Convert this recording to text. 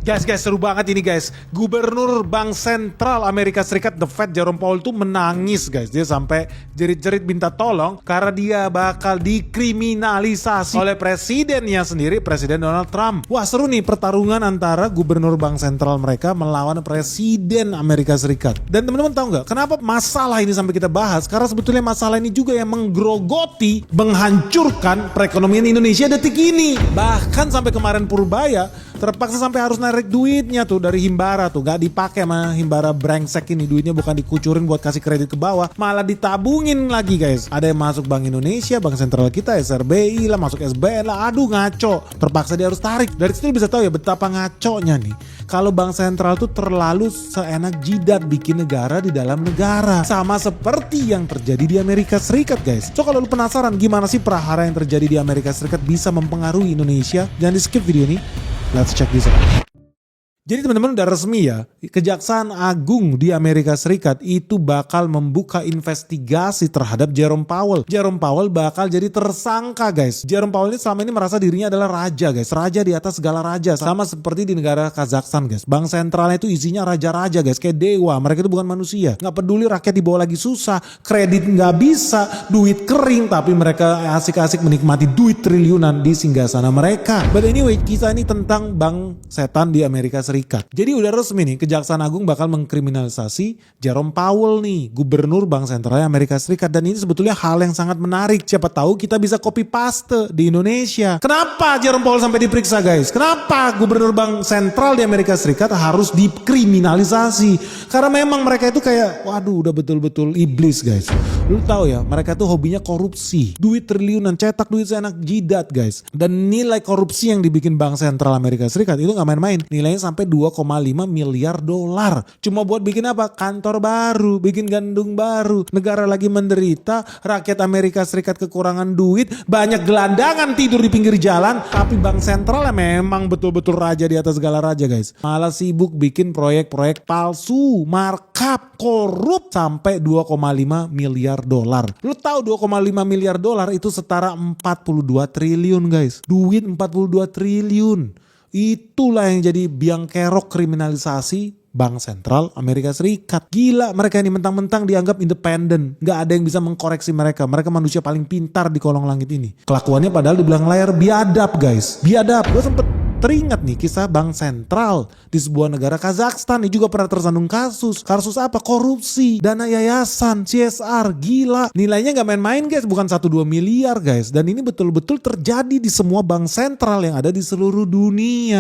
Guys, seru banget ini guys. Gubernur Bank Sentral Amerika Serikat, The Fed, Jerome Powell tuh menangis guys. Dia sampai jerit-jerit minta tolong karena dia bakal dikriminalisasi oleh presidennya sendiri, Presiden Donald Trump. Wah, seru nih pertarungan antara Gubernur Bank Sentral mereka melawan Presiden Amerika Serikat. Dan teman-teman tahu nggak kenapa masalah ini sampai kita bahas? Karena sebetulnya masalah ini juga yang menggerogoti, menghancurkan perekonomian Indonesia detik ini. Bahkan sampai kemarin Purbaya terpaksa sampai harus narik duitnya tuh dari Himbara tuh, gak dipakai sama Himbara brengsek ini, duitnya bukan dikucurin buat kasih kredit ke bawah, malah ditabungin lagi guys. Ada yang masuk Bank Indonesia, Bank Sentral kita, SRBI lah, masuk SBN lah, aduh ngaco, terpaksa dia harus tarik. Dari situ bisa tahu ya betapa ngaconya nih kalau Bank Sentral tuh terlalu seenak jidat bikin negara di dalam negara, sama seperti yang terjadi di Amerika Serikat guys. So kalau lu penasaran gimana sih prahara yang terjadi di Amerika Serikat bisa mempengaruhi Indonesia, jangan di skip video ini. Let's check this out. Jadi teman-teman udah resmi ya, Kejaksaan Agung di Amerika Serikat itu bakal membuka investigasi terhadap Jerome Powell. Jerome Powell bakal jadi tersangka guys. Jerome Powell ini selama ini merasa dirinya adalah raja guys, raja di atas segala raja. Sama seperti di negara Kazakhstan guys. Bank sentralnya itu isinya raja-raja guys, kayak dewa. Mereka itu bukan manusia. Gak peduli rakyat di bawah lagi susah, kredit gak bisa, duit kering, tapi mereka asik-asik menikmati duit triliunan di singgasana mereka. But anyway, kisah ini tentang bank setan di Amerika Serikat. Jadi udah resmi nih, Kejaksaan Agung bakal mengkriminalisasi Jerome Powell nih, Gubernur Bank Sentral Amerika Serikat. Dan ini sebetulnya hal yang sangat menarik. Siapa tahu kita bisa copy paste di Indonesia. Kenapa Jerome Powell sampai diperiksa guys? Kenapa Gubernur Bank Sentral di Amerika Serikat harus dikriminalisasi? Karena memang mereka itu kayak, waduh udah betul-betul iblis guys. Lu tahu ya, mereka tuh hobinya korupsi. Duit triliunan, cetak duit seenak jidat guys. Dan nilai korupsi yang dibikin Bank Sentral Amerika Serikat itu gak main-main. Nilainya sampai 2,5 miliar dolar. Cuma buat bikin apa? Kantor baru, bikin gandung baru. Negara lagi menderita, rakyat Amerika Serikat kekurangan duit, banyak gelandangan tidur di pinggir jalan. Tapi Bank Sentral ya memang betul-betul raja di atas segala raja guys. Malah sibuk bikin proyek-proyek palsu, markup, korup sampai 2,5 miliar dolar. Lu tahu 2,5 miliar dolar itu setara 42 triliun guys. Duit 42 triliun. Itulah yang jadi biang kerok kriminalisasi Bank Sentral Amerika Serikat. Gila, mereka ini mentang-mentang dianggap independen. Gak ada yang bisa mengkoreksi mereka. Mereka manusia paling pintar di kolong langit ini. Kelakuannya padahal di belakang layar biadab guys. Biadab. Gue sempet teringat nih kisah Bank Sentral di sebuah negara Kazakhstan. Ini juga pernah tersandung kasus. Kasus apa? Korupsi. Dana yayasan, CSR. Gila. Nilainya gak main-main guys. Bukan 1-2 miliar guys. Dan ini betul-betul terjadi di semua bank sentral yang ada di seluruh dunia.